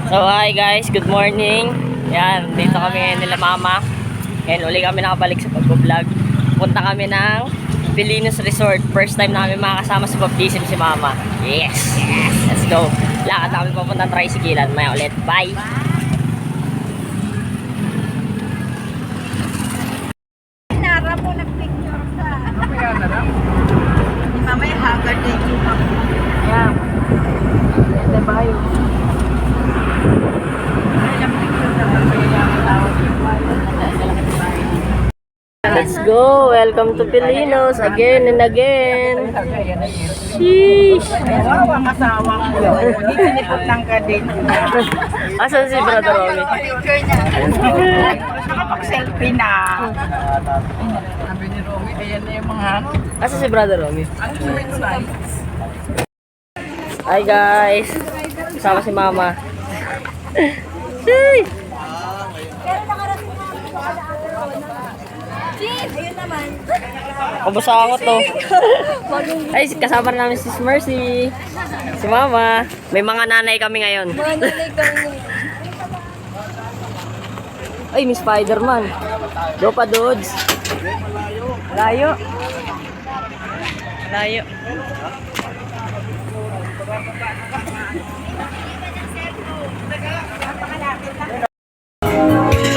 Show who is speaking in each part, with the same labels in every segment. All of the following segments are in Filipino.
Speaker 1: So hi guys, good morning. Yan, dito kami nila mama. Ngayon uli kami nakabalik sa pag-vlog. Punta kami ng Pilinos Resort. First time namin makakasama sa baptism si mama. Yes! Let's go. Lakad na kami papunta ng tricyclean. Maya ulit. Bye!
Speaker 2: Nara po nag-picture sa... Mamaya na lang. Mamaya hagard na yung ako.
Speaker 1: Yeah. Ito ba yun? Let's go! Welcome to Pilinos again and again. Sheesh!
Speaker 2: Ang asawa ko. Sinipot ng kadin.
Speaker 1: Asan si Brother Romy?
Speaker 2: Picture niya. Nakapag-selfie na. Sabi ni Romy, ayan na yung mga...
Speaker 1: Asan si Brother Romy?
Speaker 2: Ang nice.
Speaker 1: Hi guys! Kasama si mama. Sheesh!
Speaker 2: Ayun naman.
Speaker 1: Kabusa ako to. Ay, kasama rin namin si Mercy. Si mama. May mga nanay kami ngayon. Ay, may Spider-Man. Dopa Dodds. Layo. Layo.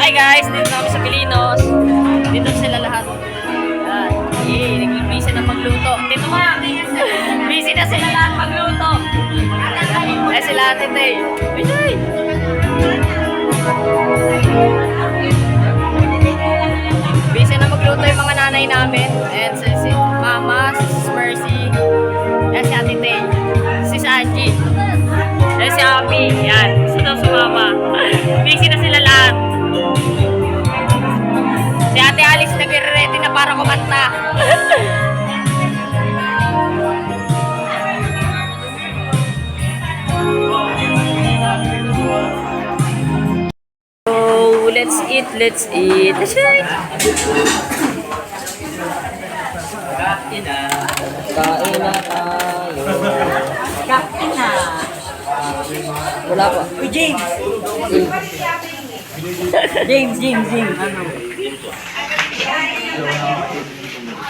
Speaker 1: Hi guys, dito na kami sa Pilinos. Dito sila lahat. Yay, busy na magluto. Dito ma! Busy na sila lahat magluto. Eh sila Ate Tay. Bisay! Busy na magluto yung mga nanay namin. And si Mama, si Mercy, and si Ate Tay, si Sanji, and si Ami. Yan, gusto daw si Mama. Busy na sila lahat. Si Ate Alice nagre-ready na para kumanta. So, let's eat, let's eat. Let's eat. Kain na. Kain na tayo.
Speaker 2: Kain na.
Speaker 1: Wala pa.
Speaker 2: Uy, James.
Speaker 1: James. Ano?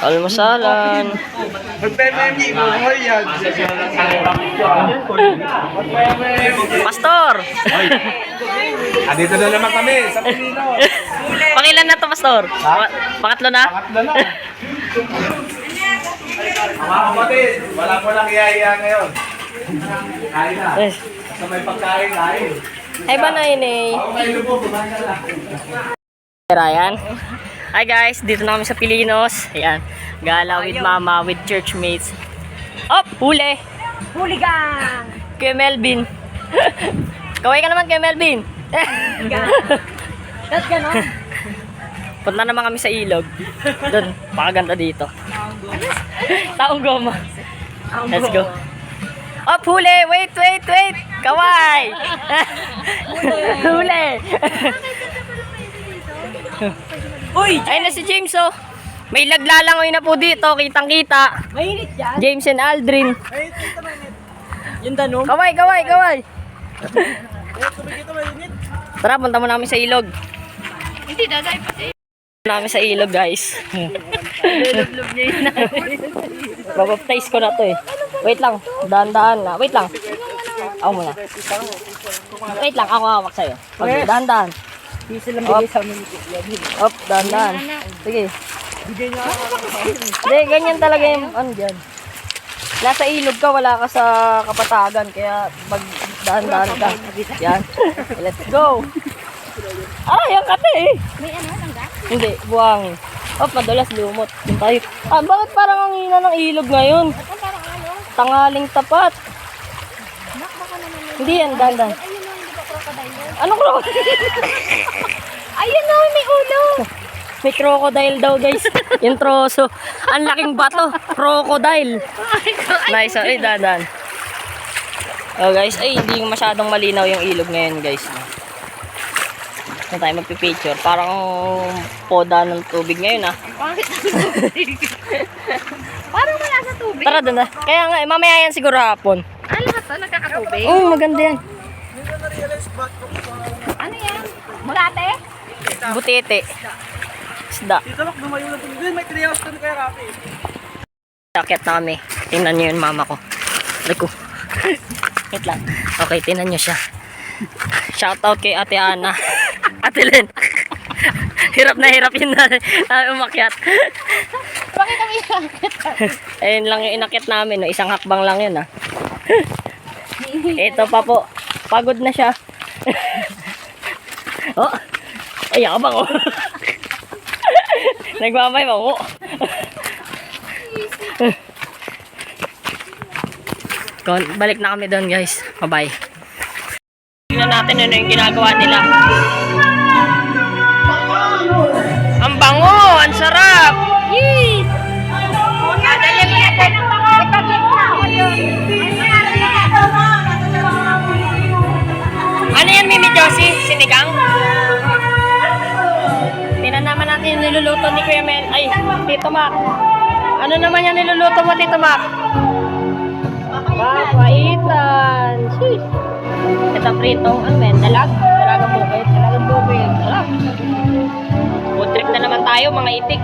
Speaker 1: Almasalan. Pastor!
Speaker 3: Dito na naman kami sa Pilinos.
Speaker 1: Pangilan na to, Pastor? Pangatlo na?
Speaker 3: Pangatlo na. Mga kapatid, wala po lang iya-iya ngayon. Kain na. Basta may pagkain, kain.
Speaker 1: Ay ba na yun eh?
Speaker 3: Ako kayo po, kumain na lang.
Speaker 1: Ryan. Hi guys, dito na kami sa Pilinos. Ayan, gala with mama, with church mates. Op, huli!
Speaker 2: Hooligan!
Speaker 1: Kuya Melvin. Kaway ka naman Kuya Melvin.
Speaker 2: That's gano'n.
Speaker 1: Punta naman kami sa ilog. Doon, pakaganda dito. Taong goma. Let's go. Op, huli! Wait! Kaway! Huli!
Speaker 2: Uy!
Speaker 1: Ayun na si James oh. May laglalangoy na po dito, kitang-kita.
Speaker 2: Mainit yan.
Speaker 1: James and Aldrin.
Speaker 2: Yung danom.
Speaker 1: Kaway! Tara, punta mo namin sa ilog.
Speaker 2: Hindi, daday pa siya.
Speaker 1: Namin sa ilog, guys.
Speaker 2: Lulub niya yun na.
Speaker 1: Babaptize ko na to eh. Wait lang, dahan-dahan na. Wait lang. Ako muna. Wait lang, ako hawak sa'yo. Dahan-dahan.
Speaker 2: Hindi silang bigay sa amin.
Speaker 1: Op, dahan-dahan. Sige. Hindi, ganyan talaga yung ano dyan. Nasa ilog ka, wala ka sa kapatagan. Kaya pag dahan-dahan ka. Yan. Let's go. Ah, yung kate eh.
Speaker 2: May ano, langga?
Speaker 1: Hindi, buwang. Op, madulas lumot. Yun tayo. Ah, bakit parang ang hina ng ilog ngayon?
Speaker 2: At parang ano?
Speaker 1: Tangaling tapat.
Speaker 2: Baka naman yun.
Speaker 1: Hindi yan, dahan-dahan.
Speaker 2: Ayun o, hindi ba crocodile yun?
Speaker 1: Anong crocodile?
Speaker 2: Ayun o, may ulo.
Speaker 1: May crocodile daw guys. Yung troso. Ang laking bato. Crocodile. Nice. Ay, dahan-dahan. Oh guys, ay hindi masyadong malinaw yung ilog ngayon guys. Na tayo magpipicture. Parang poda ng tubig ngayon ah.
Speaker 2: Parang wala sa tubig.
Speaker 1: Tara doon na. Kaya nga, mamaya yan siguro hapon.
Speaker 2: Ah, lahat to, nagkakatubig.
Speaker 1: Oo, maganda yan.
Speaker 2: Ano yan? Mulate?
Speaker 1: Butete. Isda.
Speaker 3: Dito lang, lumayo na dun. May treehouse doon kaya Rafi.
Speaker 1: Akit na kami. Tingnan nyo yung mama ko. Like ko. Wait lang. Okay, tingnan nyo siya. Shoutout kay Ate Ana. Ate Len. Hirap na hirap yun na umakyat.
Speaker 2: Bakit kami yakit?
Speaker 1: Ayun lang yung inakit namin. No? Isang hakbang lang yun. Ito pa po. Pagod na siya. Oh. Ay, abang oh. Nagmamay pa oh. Balik na kami doon guys. Bye-bye. Tingnan natin ano yung ginagawa nila. Ang bango! Ang sarap! Yee!
Speaker 2: Dali mo na tayo ng mga ipagkita ko yun.
Speaker 1: Ano yan, Mimi Josie? Sinigang? Tingnan naman natin yung niluluto ni Kuya Mel. Ay, Tito Mac. Ano naman yung niluluto mo, Tito Mac? Papaitan. Sheesh. Ito pritong, ano men? Dalagang bukid. Dalagang bukid. Sarap. Food trip na naman tayo, mga itik.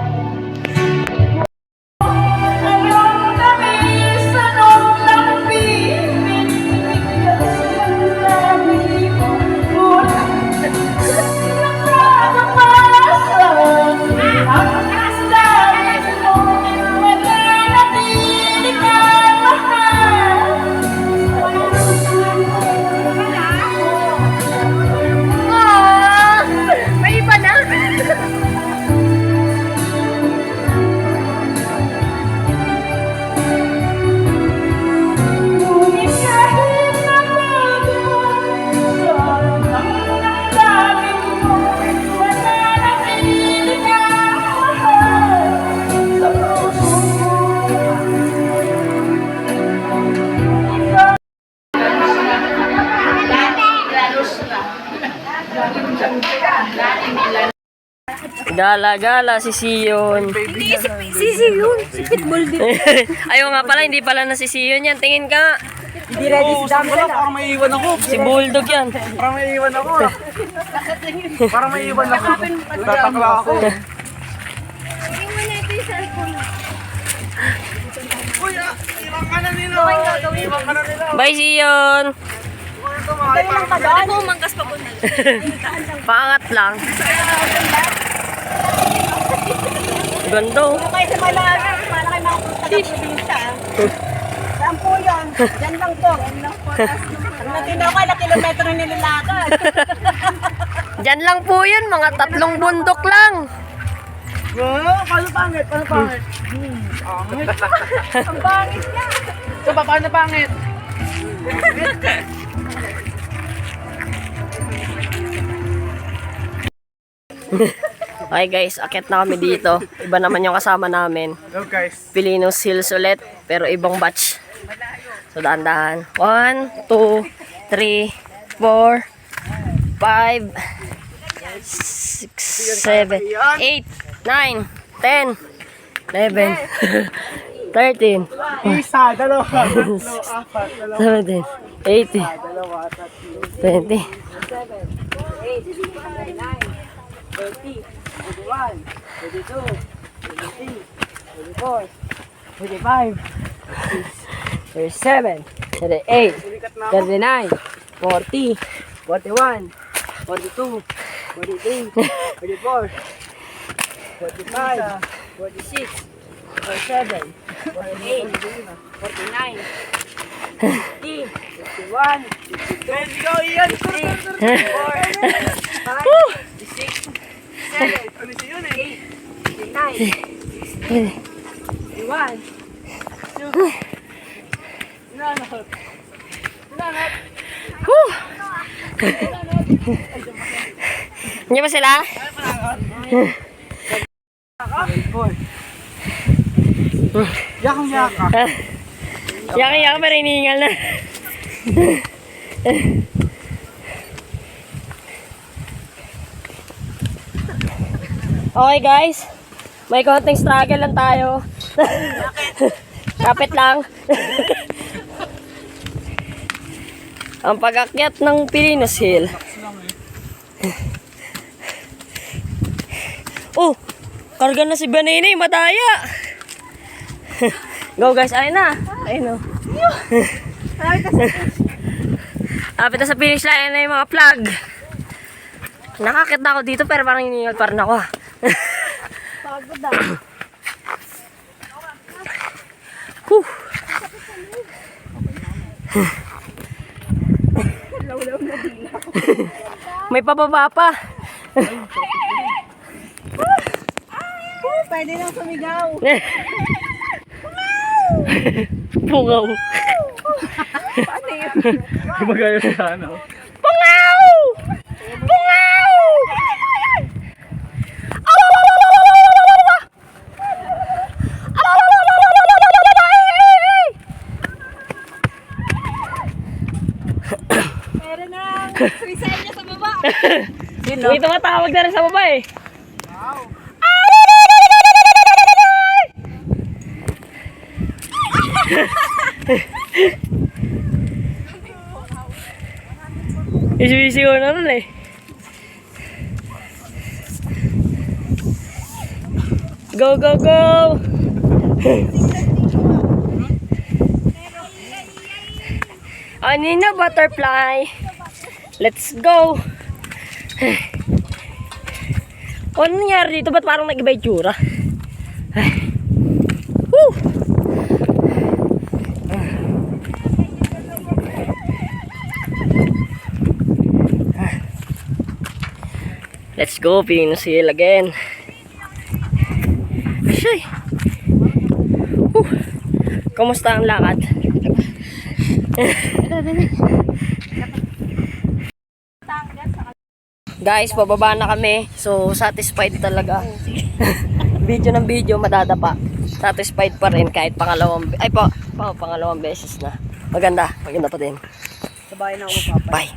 Speaker 2: May iba na.
Speaker 1: Gala-gala si Sion.
Speaker 2: Si yun. Si Pitbull din.
Speaker 1: Ayaw nga pala, hindi pala na si Sion yan. Tingin ka.
Speaker 2: Hindi ready si Dami na.
Speaker 3: Parang may iwan ako.
Speaker 1: Si Bulldog yan.
Speaker 3: Parang may iwan ako. Parang may iwan ako. Tatakla ako.
Speaker 2: Tingin mo na ito yung cellphone.
Speaker 3: Uy, iwan ka na nila. Iwan ka na nila.
Speaker 1: Bye, Sion.
Speaker 2: Tayo lang pa doon.
Speaker 1: Manggas pa po. Pangat lang. Ganda oh.
Speaker 2: Ano kayo sa malaki mga taga-probinsya. Saan po yun? Diyan lang to. Ang natinaw ka, ilang kilometro nilalakad.
Speaker 1: Diyan lang po yun, mga 3 bundok lang.
Speaker 3: Paano pangit? Paano pangit?
Speaker 2: Ang bangit niya.
Speaker 3: So, paano pangit?
Speaker 1: Okay guys, akit na kami dito. Iba naman yung kasama namin.
Speaker 3: Hello guys.
Speaker 1: Pilinos Hills ulit, pero ibang batch. So dahan-dahan. 1, 2, 3, 4, 5, 6, 7, 8, 9, 10, 11, 13,
Speaker 3: Isa, dalawa, tatlo, apat, dalawa,
Speaker 1: 17, 18,
Speaker 3: dalawa, tatlo,
Speaker 1: 20,
Speaker 3: 21, 22, 23, 24, 25,
Speaker 1: 37, 38, 39, 40, 41, 42, 43, 44, 45, 46, 47, 48, 49, 50, 51, 52,
Speaker 3: let's go, Ian!
Speaker 1: 56,
Speaker 3: 7, ano siya yun eh?
Speaker 1: 1, Hindi ba sila?
Speaker 3: Yakang yaka.
Speaker 1: Yaki-yaki pero iniingal na. Okay guys, may konting struggle lang tayo. Kapit lang. Ang pag-akyat ng Pilinos Hill. Oh, karga na si Banini, madaya. Go guys, ayun na. Ayun o. Apit na sa finish line na yung mga plug. Nakakit na ako dito pero parang iningal pa rin ako.
Speaker 2: Pagod na.
Speaker 1: Whew. May pababa pa.
Speaker 2: Pwede nang sumigaw.
Speaker 1: Pungaw.
Speaker 2: Paano yun?
Speaker 3: Gumagaya sa ano?
Speaker 1: Pungaw! Pungaw!
Speaker 2: Meron na suicide niya sa baba.
Speaker 1: May tumatawag na rin sa baba eh. Isisigaw na rin eh. Go, go, go! Anina butterfly. Let's go. Ano nangyari dito? Ba't parang nag-iba yung tsura? Woo! Let's go, Pilinos Hill again. Shay. Kamusta ang lakad? Guys, pababa na kami. So, satisfied talaga. Video ng video, madadapa. Satisfied pa rin kahit pangalawang pangalawang beses na. Maganda pa din.
Speaker 2: Sabay na ako magpapa.
Speaker 1: Bye.